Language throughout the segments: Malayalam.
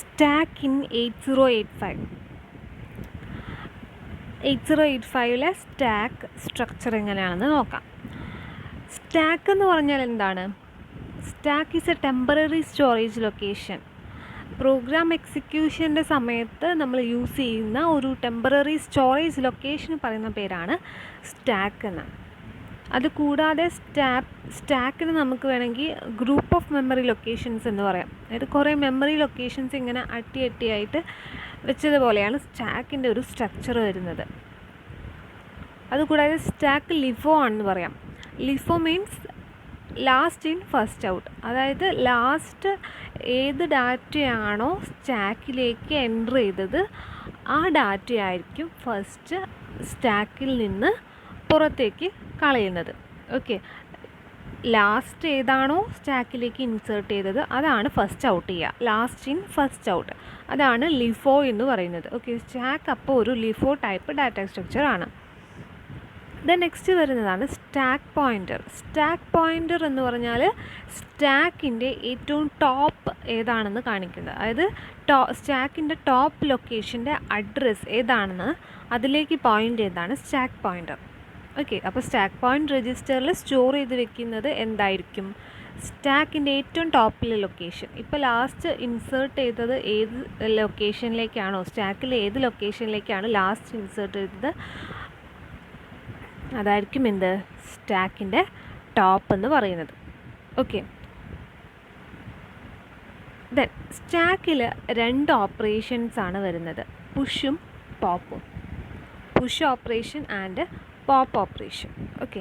Stack in 8085. 8085 സ്റ്റാക്ക് സ്ട്രക്ചർ എങ്ങനെയാണെന്ന് നോക്കാം. സ്റ്റാക്ക് എന്ന് പറഞ്ഞാൽ എന്താണ്? Stack is a temporary storage location. Program എക്സിക്യൂഷൻ്റെ സമയത്ത് നമ്മൾ യൂസ് ചെയ്യുന്ന ഒരു ടെമ്പററി സ്റ്റോറേജ് ലൊക്കേഷൻ പറയുന്ന പേരാണ് സ്റ്റാക്ക് എന്ന്. അതുകൂടാതെ സ്റ്റാക്കിന് നമുക്ക് വേണമെങ്കിൽ ഗ്രൂപ്പ് ഓഫ് മെമ്മറി ലൊക്കേഷൻസ് എന്ന് പറയാം. അതായത് കുറേ മെമ്മറി ലൊക്കേഷൻസ് ഇങ്ങനെ അട്ടിയായിട്ട് വെച്ചതുപോലെയാണ് സ്റ്റാക്കിൻ്റെ ഒരു സ്ട്രക്ചർ വരുന്നത്. അതുകൂടാതെ സ്റ്റാക്ക് ലിഫോ ആണെന്ന് പറയാം. LIFO means last in first out. അതായത് ലാസ്റ്റ് ഏത് ഡാറ്റയാണോ സ്റ്റാക്കിലേക്ക് എൻ്റർ ചെയ്തത് ആ ഡാറ്റയായിരിക്കും ഫസ്റ്റ് സ്റ്റാക്കിൽ നിന്ന് പുറത്തേക്ക് കളയുന്നത്. ഓക്കെ, ലാസ്റ്റ് ഏതാണോ സ്റ്റാക്കിലേക്ക് ഇൻസേർട്ട് ചെയ്തത് അതാണ് ഫസ്റ്റ് ഔട്ട് ചെയ്യുക. ലാസ്റ്റ് ഇൻ ഫസ്റ്റ് ഔട്ട്, അതാണ് ലിഫോ എന്ന് പറയുന്നത്. ഓക്കെ, സ്റ്റാക്ക് അപ്പോൾ ഒരു ലിഫോ ടൈപ്പ് ഡാറ്റ സ്ട്രക്ചർ ആണ്. ദെൻ നെക്സ്റ്റ് വരുന്നതാണ് സ്റ്റാക്ക് പോയിൻ്റർ. സ്റ്റാക്ക് പോയിൻ്റർ എന്ന് പറഞ്ഞാൽ സ്റ്റാക്കിൻ്റെ ഏറ്റവും ടോപ്പ് ഏതാണെന്ന് കാണിക്കുന്നത്. അതായത് സ്റ്റാക്കിൻ്റെ ടോപ്പ് ലൊക്കേഷൻ്റെ അഡ്രസ്സ് ഏതാണെന്ന് അതിലേക്ക് പോയിൻ്റ് ചെയ്താണ് സ്റ്റാക്ക് പോയിൻ്റർ. ഓക്കെ, അപ്പോൾ സ്റ്റാക്ക് പോയിൻ്റ് രജിസ്റ്ററിൽ സ്റ്റോർ ചെയ്ത് വെക്കുന്നത് എന്തായിരിക്കും? സ്റ്റാക്കിൻ്റെ ഏറ്റവും ടോപ്പിലെ ലൊക്കേഷൻ. ഇപ്പോൾ ലാസ്റ്റ് ഇൻസേർട്ട് ചെയ്തത് ഏത് ലൊക്കേഷനിലേക്കാണോ, സ്റ്റാക്കിൽ ഏത് ലൊക്കേഷനിലേക്കാണ് ലാസ്റ്റ് ഇൻസേർട്ട് ചെയ്തത് അതായിരിക്കും എന്ത്? സ്റ്റാക്കിൻ്റെ ടോപ്പ് എന്ന് പറയുന്നത്. ഓക്കെ, ദെൻ സ്റ്റാക്കിൽ 2 ഓപ്പറേഷൻസ് ആണ് വരുന്നത്, പുഷും പോപ്പും. Push operation and pop operation. Okay,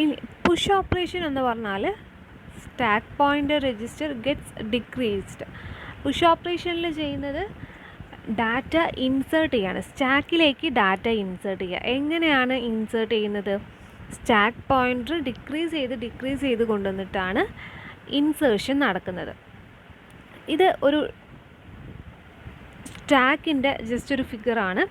ഇനി പുഷ് ഓപ്പറേഷൻ എന്ന് പറഞ്ഞാൽ stack pointer register gets decreased. Push ഓപ്പറേഷനിൽ ചെയ്യുന്നത് ഡാറ്റ ഇൻസേർട്ട് ചെയ്യാണ്, സ്റ്റാക്കിലേക്ക് ഡാറ്റ ഇൻസേർട്ട് ചെയ്യുക. എങ്ങനെയാണ് ഇൻസേർട്ട് ചെയ്യുന്നത്? സ്റ്റാക്ക് പോയിൻ്റർ ഡിക്രീസ് ചെയ്ത് കൊണ്ടുവന്നിട്ടാണ് ഇൻസേർഷൻ നടക്കുന്നത്. ഇത് ഒരു സ്റ്റാക്കിൻ്റെ ജസ്റ്റ് ഒരു ഫിഗറാണ്.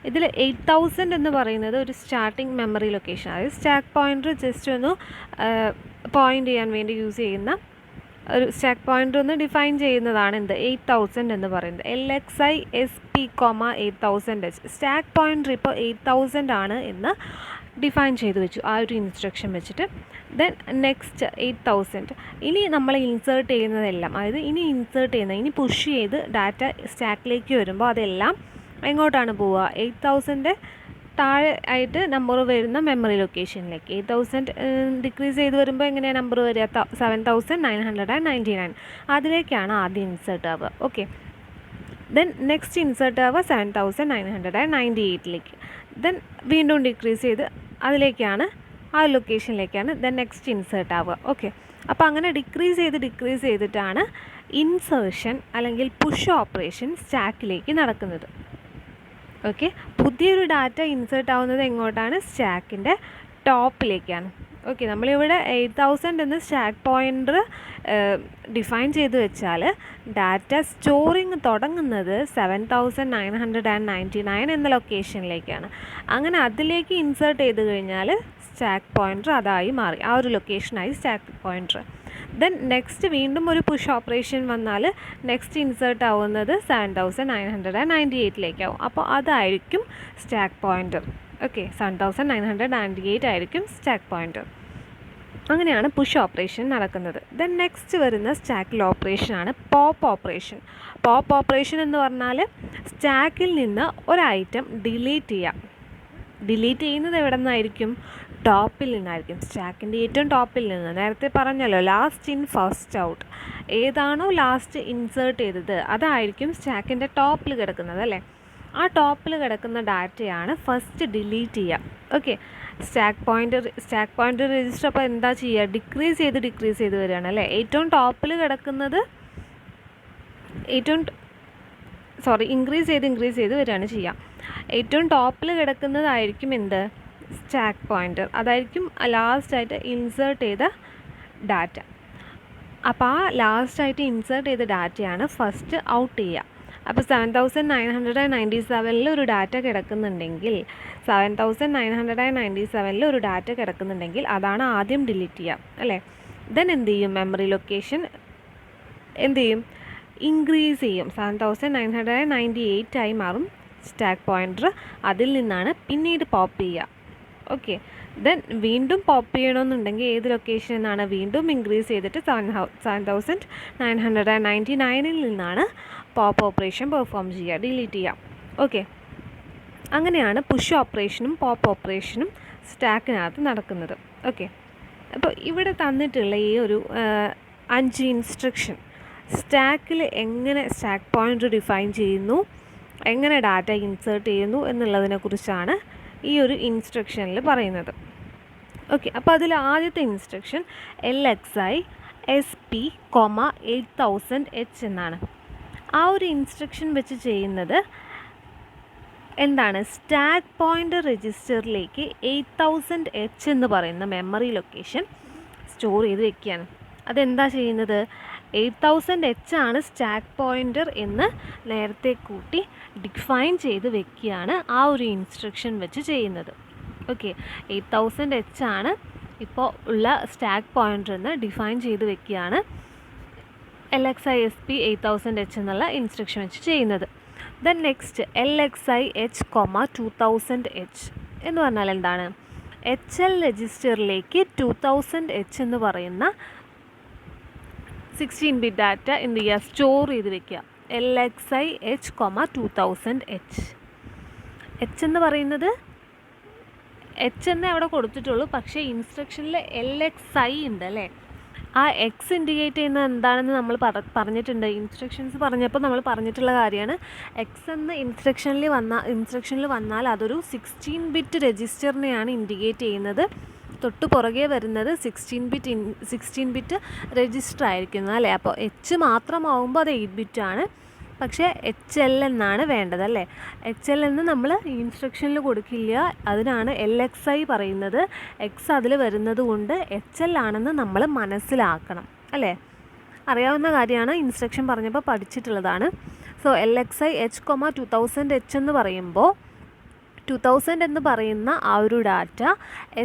ഇതിൽ 8000 എന്ന് പറയുന്നത് ഒരു സ്റ്റാർട്ടിംഗ് മെമ്മറി ലൊക്കേഷൻ. അതായത് സ്റ്റാക്ക് പോയിൻ്റർ ജസ്റ്റ് ഒന്ന് പോയിൻ്റ് ചെയ്യാൻ വേണ്ടി യൂസ് ചെയ്യുന്ന ഒരു സ്റ്റാക്ക് പോയിൻ്റർ ഒന്ന് ഡിഫൈൻ ചെയ്യുന്നതാണ് എന്ത്? 8000 എന്ന് പറയുന്നത്. LXI SP, 8000H. Stack pointer ഇപ്പോൾ 8000 ആണ് എന്ന് ഡിഫൈൻ ചെയ്ത് വെച്ചു ആ ഒരു ഇൻസ്ട്രക്ഷൻ വെച്ചിട്ട്. Then next 8000. ഇനി നമ്മൾ ഇൻസേർട്ട് ചെയ്യുന്നതെല്ലാം, അതായത് ഇനി പുഷ് ചെയ്ത് ഡാറ്റ സ്റ്റാക്കിലേക്ക് വരുമ്പോൾ അതെല്ലാം എങ്ങോട്ടാണ് പോവുക? 8000 താഴെ ആയിട്ട് നമ്പർ വരുന്ന മെമ്മറി ലൊക്കേഷനിലേക്ക്. 8000 ഡിക്രീസ് ചെയ്ത് വരുമ്പോൾ എങ്ങനെയാണ് നമ്പർ വരിക? 7999. അതിലേക്കാണ് ആദ്യം ഇൻസേർട്ട് ആവുക. ഓക്കെ, ദെൻ നെക്സ്റ്റ് ഇൻസേർട്ട് ആവുക 7998ലേക്ക്. ദെൻ വീണ്ടും ഡിക്രീസ് ചെയ്ത് അതിലേക്കാണ്, ആ ലൊക്കേഷനിലേക്കാണ് ദെൻ നെക്സ്റ്റ് ഇൻസേർട്ട് ആവുക. ഓക്കെ, അപ്പോൾ അങ്ങനെ ഡിക്രീസ് ചെയ്തിട്ടാണ് ഇൻസേർഷൻ അല്ലെങ്കിൽ പുഷ് ഓപ്പറേഷൻ സ്റ്റാക്കിലേക്ക് നടക്കുന്നത്. ഓക്കെ, പുതിയൊരു ഡാറ്റ ഇൻസേർട്ട് ആവുന്നത് എങ്ങോട്ടാണ്? സ്റ്റാക്കിൻ്റെ ടോപ്പിലേക്കാണ്. ഓക്കെ, നമ്മളിവിടെ 8000 എന്ന് സ്റ്റാക്ക് പോയിൻ്റർ ഡിഫൈൻ ചെയ്ത് വെച്ചാൽ ഡാറ്റ സ്റ്റോറിങ് തുടങ്ങുന്നത് 7999 എന്ന ലൊക്കേഷനിലേക്കാണ്. അങ്ങനെ അതിലേക്ക് ഇൻസേർട്ട് ചെയ്ത് കഴിഞ്ഞാൽ സ്റ്റാക്ക് പോയിൻ്റർ അതായി മാറി, ആ ഒരു ലൊക്കേഷനായി സ്റ്റാക്ക് പോയിൻ്റർ. ദെൻ നെക്സ്റ്റ് വീണ്ടും ഒരു പുഷ് ഓപ്പറേഷൻ വന്നാൽ നെക്സ്റ്റ് ഇൻസേർട്ട് ആവുന്നത് 7998ലേക്കാവും. അപ്പോൾ അതായിരിക്കും സ്റ്റാക്ക് പോയിൻ്റർ. ഓക്കെ, 7998 ആയിരിക്കും സ്റ്റാക്ക് പോയിൻ്റർ. അങ്ങനെയാണ് പുഷ് ഓപ്പറേഷൻ നടക്കുന്നത്. ദെൻ നെക്സ്റ്റ് വരുന്ന സ്റ്റാക്കിൽ ഓപ്പറേഷനാണ് പോപ്പ് ഓപ്പറേഷൻ. പോപ്പ് ഓപ്പറേഷൻ എന്ന് പറഞ്ഞാൽ സ്റ്റാക്കിൽ നിന്ന് ഒരു ഐറ്റം ഡിലീറ്റ് ചെയ്യുന്നത് എവിടെ നിന്നായിരിക്കും? ടോപ്പിൽ നിന്നായിരിക്കും, സ്റ്റാക്കിൻ്റെ ഏറ്റവും ടോപ്പിൽ നിന്ന്. നേരത്തെ പറഞ്ഞല്ലോ ലാസ്റ്റ് ഇൻ ഫസ്റ്റ് ഔട്ട്, ഏതാണോ ലാസ്റ്റ് ഇൻസേർട്ട് ചെയ്തത് അതായിരിക്കും സ്റ്റാക്കിൻ്റെ ടോപ്പിൽ കിടക്കുന്നത് അല്ലേ. ആ ടോപ്പിൽ കിടക്കുന്ന ഡാറ്റയാണ് ഫസ്റ്റ് ഡിലീറ്റ് ചെയ്യുക. ഓക്കെ, സ്റ്റാക്ക് പോയിൻ്റർ രജിസ്റ്റർ അപ്പോൾ എന്താ ചെയ്യുക? ഡിക്രീസ് ചെയ്ത് വരികയാണ് അല്ലേ. ഏറ്റവും ടോപ്പിൽ കിടക്കുന്നത് ഇൻക്രീസ് ചെയ്ത് വരികയാണ് ചെയ്യുക. ഏറ്റവും ടോപ്പിൽ കിടക്കുന്നതായിരിക്കും എന്ത്? Stack pointer. അതായിരിക്കും ലാസ്റ്റായിട്ട് ഇൻസേർട്ട് ചെയ്ത ഡാറ്റ. അപ്പോൾ ആ ലാസ്റ്റായിട്ട് ഇൻസേർട്ട് ചെയ്ത ഡാറ്റയാണ് ഫസ്റ്റ് ഔട്ട് ചെയ്യുക. അപ്പോൾ 7997 ഒരു ഡാറ്റ കിടക്കുന്നുണ്ടെങ്കിൽ 7997 ഒരു ഡാറ്റ കിടക്കുന്നുണ്ടെങ്കിൽ അതാണ് ആദ്യം ഡിലീറ്റ് ചെയ്യുക അല്ലേ. ദെൻ എന്ത് ചെയ്യും? മെമ്മറി ലൊക്കേഷൻ എന്ത് ചെയ്യും? ഇൻക്രീസ് ചെയ്യും. 7998 ആയി മാറും സ്റ്റാക്ക് പോയിൻ്റർ. അതിൽ നിന്നാണ് പിന്നീട് പോപ്പ് ചെയ്യുക. ഓക്കെ, ദെൻ വീണ്ടും പോപ്പ് ചെയ്യണമെന്നുണ്ടെങ്കിൽ ഏത് ലൊക്കേഷനിൽ നിന്നാണ് വീണ്ടും ഇൻക്രീസ് ചെയ്തിട്ട് 7999 നിന്നാണ് പോപ്പ് ഓപ്പറേഷൻ പെർഫോം ചെയ്യുക, ഡിലീറ്റ് ചെയ്യുക. ഓക്കെ, അങ്ങനെയാണ് പുഷ് ഓപ്പറേഷനും പോപ്പ് ഓപ്പറേഷനും സ്റ്റാക്കിനകത്ത് നടക്കുന്നത്. ഓക്കെ, അപ്പോൾ ഇവിടെ തന്നിട്ടുള്ള ഈ ഒരു 5 ഇൻസ്ട്രക്ഷൻ സ്റ്റാക്കിൽ എങ്ങനെ സ്റ്റാക്ക് പോയിൻ്റർ ഡിഫൈൻ ചെയ്യുന്നു, എങ്ങനെ ഡാറ്റ ഇൻസേർട്ട് ചെയ്യുന്നു എന്നുള്ളതിനെക്കുറിച്ചാണ് ഈ ഒരു ഇൻസ്ട്രക്ഷനിൽ പറയുന്നത്. ഓക്കെ, അപ്പോൾ അതിൽ ആദ്യത്തെ ഇൻസ്ട്രക്ഷൻ LXI SP, 8000H എന്നാണ്. ആ ഒരു ഇൻസ്ട്രക്ഷൻ വെച്ച് ചെയ്യുന്നത് എന്താണ്, സ്റ്റാക്ക് പോയിൻ്റർ രജിസ്റ്ററിലേക്ക് 8000H എന്ന് പറയുന്ന മെമ്മറി ലൊക്കേഷൻ സ്റ്റോർ ചെയ്ത് വെക്കുകയാണ്. അതെന്താ ചെയ്യുന്നത്, 8000H ആണ് സ്റ്റാക്ക് പോയിൻ്റർ എന്ന് നേരത്തെ കൂട്ടി ഡിഫൈൻ ചെയ്ത് വെക്കുകയാണ് ആ ഒരു ഇൻസ്ട്രക്ഷൻ വെച്ച് ചെയ്യുന്നത്. ഓക്കെ, 8000H ആണ് ഇപ്പോൾ ഉള്ള സ്റ്റാക്ക് പോയിൻ്റർ എന്ന് ഡിഫൈൻ ചെയ്ത് വെക്കുകയാണ് LXI SP 8000H എന്നുള്ള ഇൻസ്ട്രക്ഷൻ വെച്ച് ചെയ്യുന്നത്. Then next LXI H, 2000H എന്ന് പറഞ്ഞാൽ എന്താണ്, HL രജിസ്റ്ററിലേക്ക് 2000H എന്ന് പറയുന്ന 16-bit ഡാറ്റ എന്ത് ചെയ്യുക, സ്റ്റോർ ചെയ്ത് വെക്കുക. LXI H, 2000H. H എന്ന് പറയുന്നത് H എന്നേ അവിടെ കൊടുത്തിട്ടുള്ളൂ, പക്ഷേ ഇൻസ്ട്രക്ഷനിൽ LXI ഉണ്ട് അല്ലേ. ആ എക്സ് ഇൻഡിക്കേറ്റ് ചെയ്യുന്നത് എന്താണെന്ന് നമ്മൾ പറഞ്ഞിട്ടുണ്ട്. ഇൻസ്ട്രക്ഷൻസ് പറഞ്ഞപ്പോൾ നമ്മൾ പറഞ്ഞിട്ടുള്ള കാര്യമാണ്. എക്സ് എന്ന ഇൻസ്ട്രക്ഷനിൽ വന്നാൽ അതൊരു 16-bit രജിസ്റ്ററിനെയാണ് ഇൻഡിക്കേറ്റ് ചെയ്യുന്നത്. തൊട്ട് പുറകെ വരുന്നത് 16-bit രജിസ്റ്റർ ആയിരിക്കുന്നത് അല്ലേ. അപ്പോൾ എച്ച് മാത്രമാവുമ്പോൾ അത് 8-bit ആണ്, പക്ഷേ HL എന്നാണ് വേണ്ടത് അല്ലേ. HL എന്ന് നമ്മൾ ഇൻസ്ട്രക്ഷനിൽ കൊടുക്കില്ല, അതിനാണ് LXI പറയുന്നത്. എക്സ് അതിൽ വരുന്നത് കൊണ്ട് HL ആണെന്ന് നമ്മൾ മനസ്സിലാക്കണം അല്ലേ. അറിയാവുന്ന കാര്യമാണ്, ഇൻസ്ട്രക്ഷൻ പറഞ്ഞപ്പോൾ പഠിച്ചിട്ടുള്ളതാണ്. സോ LXI H, 2000H എന്ന് പറയുമ്പോൾ 2000 എന്ന് പറയുന്ന ആ ഒരു ഡാറ്റ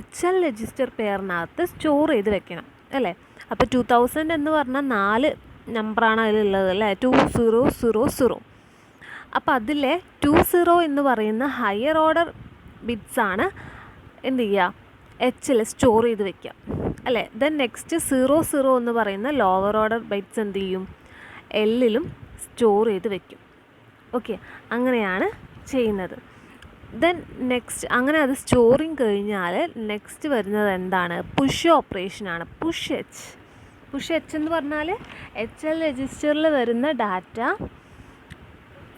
HL രജിസ്റ്റർ പെയറിനകത്ത് സ്റ്റോർ ചെയ്ത് വെക്കണം അല്ലേ. അപ്പോൾ 2000 എന്ന് പറഞ്ഞാൽ 4 നമ്പറാണ് അതിലുള്ളത് അല്ലേ, 2000. അപ്പോൾ അതിലെ 20 എന്ന് പറയുന്ന ഹയർ ഓർഡർ ബിറ്റ്സാണ് എന്ത് ചെയ്യുക, HL സ്റ്റോർ ചെയ്ത് വെക്കുക അല്ലേ. ദെൻ നെക്സ്റ്റ് 00 എന്ന് പറയുന്ന ലോവർ ഓർഡർ ബിറ്റ്സ് എന്ത് ചെയ്യും, Lലും സ്റ്റോർ ചെയ്ത് വെക്കും. ഓക്കെ, അങ്ങനെയാണ് ചെയ്യുന്നത്. ദെൻ നെക്സ്റ്റ് അങ്ങനെ അത് സ്റ്റോറിങ് കഴിഞ്ഞാൽ നെക്സ്റ്റ് വരുന്നത് എന്താണ്, പുഷ് ഓപ്പറേഷനാണ്. പുഷ് എച്ച് എന്ന് പറഞ്ഞാൽ HL രജിസ്റ്ററിൽ വരുന്ന ഡാറ്റ,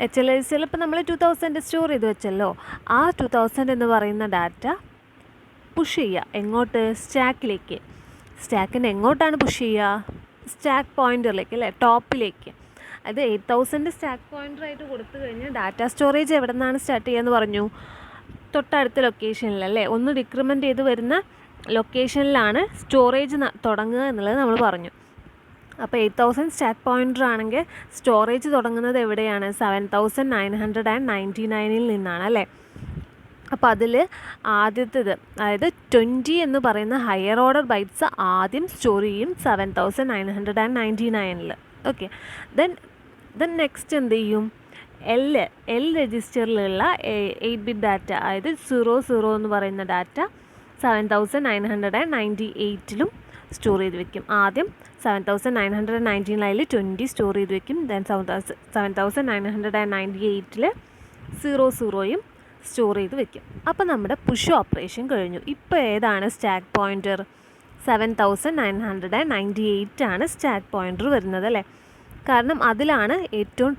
HL രജിസ്റ്ററിൽ ഇപ്പോൾ നമ്മൾ 2000 സ്റ്റോർ ചെയ്ത് വെച്ചല്ലോ, ആ 2000 എന്ന് പറയുന്ന ഡാറ്റ പുഷ് ചെയ്യുക എങ്ങോട്ട്, സ്റ്റാക്കിലേക്ക്. സ്റ്റാക്കിന് എങ്ങോട്ടാണ് പുഷ് ചെയ്യുക, സ്റ്റാക്ക് പോയിൻ്ററിലേക്ക് അല്ലേ, ടോപ്പിലേക്ക്. അത് 8000 സ്റ്റാക്ക് പോയിൻ്ററായിട്ട് കൊടുത്തു കഴിഞ്ഞാൽ ഡാറ്റ സ്റ്റോറേജ് എവിടെ നിന്നാണ് സ്റ്റാർട്ട് ചെയ്യുക എന്ന് പറഞ്ഞു, തൊട്ടടുത്ത ലൊക്കേഷനിലല്ലേ. ഒന്ന് ഡിക്രിമെൻ്റ് ചെയ്ത് വരുന്ന ലൊക്കേഷനിലാണ് സ്റ്റോറേജ് തുടങ്ങുക എന്നുള്ളത് നമ്മൾ പറഞ്ഞു. അപ്പോൾ 8000 സ്റ്റാക്ക് പോയിൻ്റർ ആണെങ്കിൽ സ്റ്റോറേജ് തുടങ്ങുന്നത് എവിടെയാണ്, 7999 നിന്നാണ് അല്ലേ. അപ്പോൾ അതിൽ ആദ്യത്തേത് അതായത് 20 എന്ന് പറയുന്ന ഹയർ ഓർഡർ ബൈറ്റ്സ് ആദ്യം സ്റ്റോർ ചെയ്യും 7999. ഓക്കെ, ദെൻ നെക്സ്റ്റ് എന്ത് ചെയ്യും, എൽ രജിസ്റ്ററിലുള്ള 8-bit ഡാറ്റ അതായത് 00 എന്ന് പറയുന്ന ഡാറ്റ 7998 സ്റ്റോർ ചെയ്ത് വെക്കും. ആദ്യം 7999 20 സ്റ്റോർ ചെയ്ത് വെക്കും, ദെൻ 7998 00 സ്റ്റോർ ചെയ്ത് വെക്കും. അപ്പോൾ നമ്മുടെ പുഷ് ഓപ്പറേഷൻ കഴിഞ്ഞു. ഇപ്പോൾ ഏതാണ് സ്റ്റാക്ക് പോയിൻ്റർ, 7998 ആണ് സ്റ്റാക്ക് പോയിൻ്റർ വരുന്നത് അല്ലേ. കാരണം അതിലാണ് ഏറ്റവും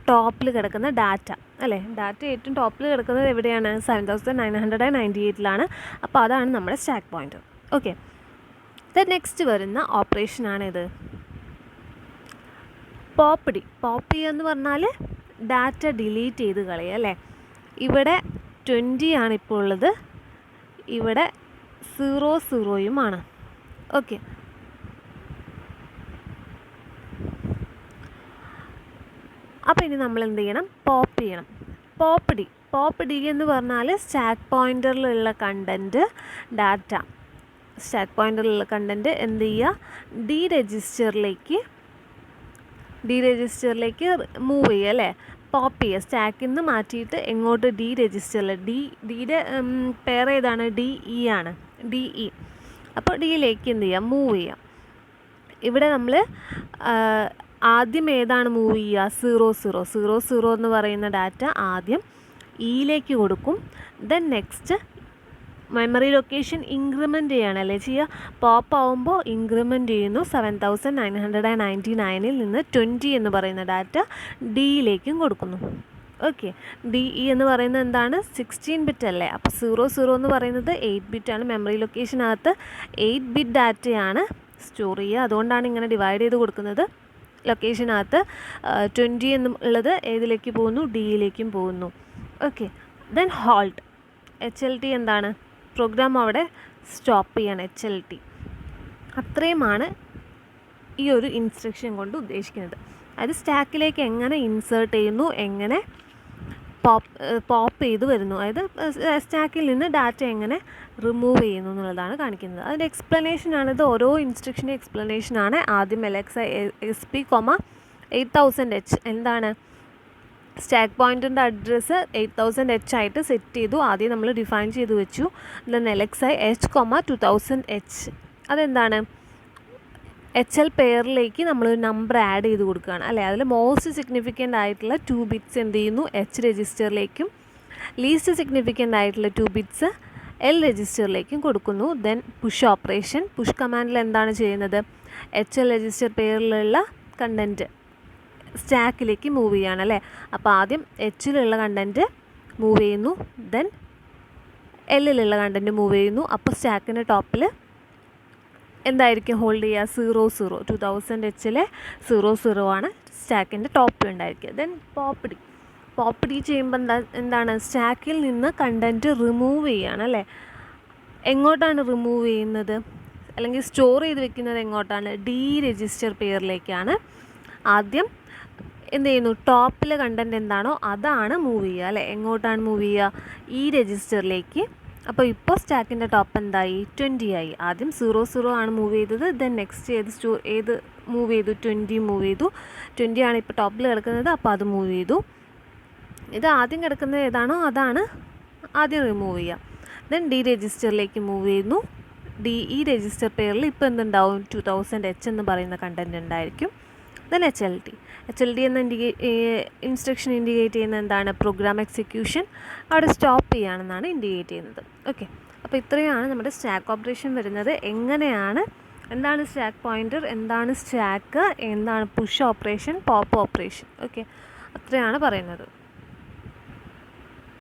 ടോപ്പിൽ കിടക്കുന്ന ഡാറ്റ അല്ലേ. ഡാറ്റ ഏറ്റവും ടോപ്പിൽ കിടക്കുന്നത് എവിടെയാണ്, 7998 അപ്പോൾ അതാണ് നമ്മുടെ സ്റ്റാക്ക് പോയിൻ്റർ. ഓക്കെ, നെക്സ്റ്റ് വരുന്ന ഓപ്പറേഷനാണിത്, പോപ്പ് എന്ന് പറഞ്ഞാൽ ഡാറ്റ ഡിലീറ്റ് ചെയ്ത് കളയുക അല്ലേ. ഇവിടെ 20 ആണ് ഇപ്പോൾ ഉള്ളത്, ഇവിടെ 00 ഓക്കെ, അപ്പോൾ ഇനി നമ്മൾ എന്ത് ചെയ്യണം, പോപ്പ് ചെയ്യണം. പോപ്പ് ഡി എന്ന് പറഞ്ഞാൽ സ്റ്റാക്ക് പോയിൻ്ററിലുള്ള കണ്ടൻറ്റ് ഡാറ്റ, സ്റ്റാക്ക് പോയിൻ്ററിലുള്ള കണ്ടൻറ്റ് എന്ത് ചെയ്യുക, ഡി രജിസ്റ്ററിലേക്ക് ഡി രജിസ്റ്ററിലേക്ക് മൂവ് ചെയ്യുക അല്ലേ, പോപ്പ് ചെയ്യുക. സ്റ്റാക്കിൽ നിന്ന് മാറ്റിയിട്ട് എങ്ങോട്ട്? ഡി രജിസ്റ്ററിൽ. ഡിയുടെ പെയർ ഏതാണ്? ഡി ഇ ആണ്, ഡി ഇ. അപ്പോൾ ഡിയിലേക്ക് എന്ത് ചെയ്യാം? മൂവ് ചെയ്യാം. ഇവിടെ നമ്മൾ ആദ്യം ഏതാണ് മൂവ് ചെയ്യുക? 00 എന്ന് പറയുന്ന ഡാറ്റ ആദ്യം ഇയിലേക്ക് കൊടുക്കും. Then next memory location increment ചെയ്യണമല്ലേ ചെയ്യുക. പോപ്പ് ആവുമ്പോൾ ഇൻക്രിമെൻറ്റ് ചെയ്യുന്നു. 7999 നിന്ന് 20 എന്ന് പറയുന്ന ഡാറ്റ ഡിയിലേക്കും കൊടുക്കുന്നു. ഓക്കെ, ഡി ഇ എന്ന് പറയുന്നത് എന്താണ്? 16 ബിറ്റ് അല്ലേ. അപ്പോൾ 00 എന്ന് പറയുന്നത് 8 ബിറ്റാണ്. മെമ്മറി ലൊക്കേഷനകത്ത് 8 ബിറ്റ് ഡാറ്റയാണ് സ്റ്റോർ ചെയ്യുക. അതുകൊണ്ടാണ് ഇങ്ങനെ ഡിവൈഡ് ചെയ്ത് കൊടുക്കുന്നത്. ലൊക്കേഷനകത്ത് 20 എന്നുള്ളത് ഏതിലേക്ക് പോകുന്നു? ഡിയിലേക്കും പോകുന്നു. Okay, then halt. HLT എന്താണ്? പ്രോഗ്രാം അവിടെ സ്റ്റോപ്പ് ചെയ്യാണ്, HLT. അത്രയുമാണ് ഈ ഒരു ഇൻസ്ട്രക്ഷൻ കൊണ്ട് ഉദ്ദേശിക്കുന്നത്. അത് സ്റ്റാക്കിലേക്ക് എങ്ങനെ ഇൻസേർട്ട് ചെയ്യുന്നു, എങ്ങനെ പോപ്പ് ചെയ്ത് വരുന്നു, അതായത് സ്റ്റാക്കിൽ നിന്ന് ഡാറ്റ എങ്ങനെ റിമൂവ് ചെയ്യുന്നു എന്നുള്ളതാണ് കാണിക്കുന്നത്. അതിൻ്റെ എക്സ്പ്ലനേഷനാണിത്. ഓരോ ഇൻസ്ട്രക്ഷൻ്റെ എക്സ്പ്ലനേഷനാണ്. ആദ്യം LXI SP, 8000H എന്താണ്? സ്റ്റാക്ക് പോയിൻറ്ററിൻ്റെ അഡ്രസ്സ് 8000H ആയിട്ട് സെറ്റ് ചെയ്തു. ആദ്യം നമ്മൾ ഡിഫൈൻ ചെയ്ത് വെച്ചു. ദെൻ LXI H, 2000H അതെന്താണ്? HL പെയറിലേക്ക് നമ്മളൊരു നമ്പർ ആഡ് ചെയ്ത് കൊടുക്കുകയാണ് അല്ലേ. അതിൽ മോസ്റ്റ് സിഗ്നിഫിക്കൻ്റ് ആയിട്ടുള്ള 2 ബിറ്റ്സ് എന്ത് ചെയ്യുന്നു? H രജിസ്റ്ററിലേക്കും ലീസ്റ്റ് സിഗ്നിഫിക്കൻ്റ് ആയിട്ടുള്ള 2 ബിറ്റ്സ് L രജിസ്റ്ററിലേക്കും കൊടുക്കുന്നു. Then push operation. പുഷ് കമാൻഡിൽ എന്താണ് ചെയ്യുന്നത്? HL രജിസ്റ്റർ പെയറിലുള്ള കണ്ടൻറ്റ് സ്റ്റാക്കിലേക്ക് മൂവ് ചെയ്യുകയാണ് അല്ലേ. അപ്പോൾ ആദ്യം എച്ചിലുള്ള കണ്ടൻറ്റ് മൂവ് ചെയ്യുന്നു, ദെൻ എല്ലിലുള്ള കണ്ടൻറ്റ് മൂവ് ചെയ്യുന്നു. അപ്പോൾ സ്റ്റാക്കിൻ്റെ ടോപ്പിൽ എന്തായിരിക്കും ഹോൾഡ് ചെയ്യുക? 00. 2000Hലെ 00 ആണ് സ്റ്റാക്കിൻ്റെ ടോപ്പിൽ ഉണ്ടായിരിക്കുക. ദെൻ പോപ്പ് ഡി ചെയ്യുമ്പോൾ എന്താണ്? സ്റ്റാക്കിൽ നിന്ന് കണ്ടൻറ്റ് റിമൂവ് ചെയ്യുകയാണ് അല്ലേ. എങ്ങോട്ടാണ് റിമൂവ് ചെയ്യുന്നത്, അല്ലെങ്കിൽ സ്റ്റോർ ചെയ്ത് വെക്കുന്നത് എങ്ങോട്ടാണ്? ഡി രജിസ്റ്റർ പെയറിലേക്കാണ്. ആദ്യം എന്ത് ചെയ്യുന്നു? ടോപ്പിലെ കണ്ടൻറ്റ് എന്താണോ അതാണ് മൂവ് ചെയ്യുക അല്ലേ. എങ്ങോട്ടാണ് മൂവ് ചെയ്യുക? ഈ രജിസ്റ്ററിലേക്ക്. അപ്പോൾ ഇപ്പോൾ സ്റ്റാക്കിൻ്റെ ടോപ്പ് എന്തായി? 20 ആയി. ആദ്യം 00 ആണ് മൂവ് ചെയ്തത്. ദെൻ നെക്സ്റ്റ് ഏത് മൂവ് ചെയ്തു? 20 മൂവ് ചെയ്തു. 20 ആണ് ഇപ്പോൾ ടോപ്പിൽ കിടക്കുന്നത്, അപ്പോൾ അത് മൂവ് ചെയ്തു. ഇത് ആദ്യം കിടക്കുന്നത് ഏതാണോ അതാണ് ആദ്യം റിമൂവ് ചെയ്യുക. ദെൻ ഡി രജിസ്റ്ററിലേക്ക് മൂവ് ചെയ്യുന്നു. ഈ രജിസ്റ്റർ പെയറിൽ ഇപ്പോൾ എന്തുണ്ടാവും? 2000H എന്ന് പറയുന്ന കണ്ടൻറ്റ് ഉണ്ടായിരിക്കും. ദെൻ HLT എന്ന ഇൻസ്ട്രക്ഷൻ ഇൻഡിക്കേറ്റ് ചെയ്യുന്നത് എന്താണ്? പ്രോഗ്രാം എക്സിക്യൂഷൻ അവിടെ സ്റ്റോപ്പ് ചെയ്യുകയാണെന്നാണ് ഇൻഡിക്കേറ്റ് ചെയ്യുന്നത്. ഓക്കെ, അപ്പോൾ ഇത്രയാണ് നമ്മുടെ സ്റ്റാക്ക് ഓപ്പറേഷൻ വരുന്നത്. എന്താണ് സ്റ്റാക്ക് പോയിൻറ്റർ, എന്താണ് സ്റ്റാക്ക്, എന്താണ് push operation, pop operation. Okay, അത്രയാണ് പറയുന്നത്.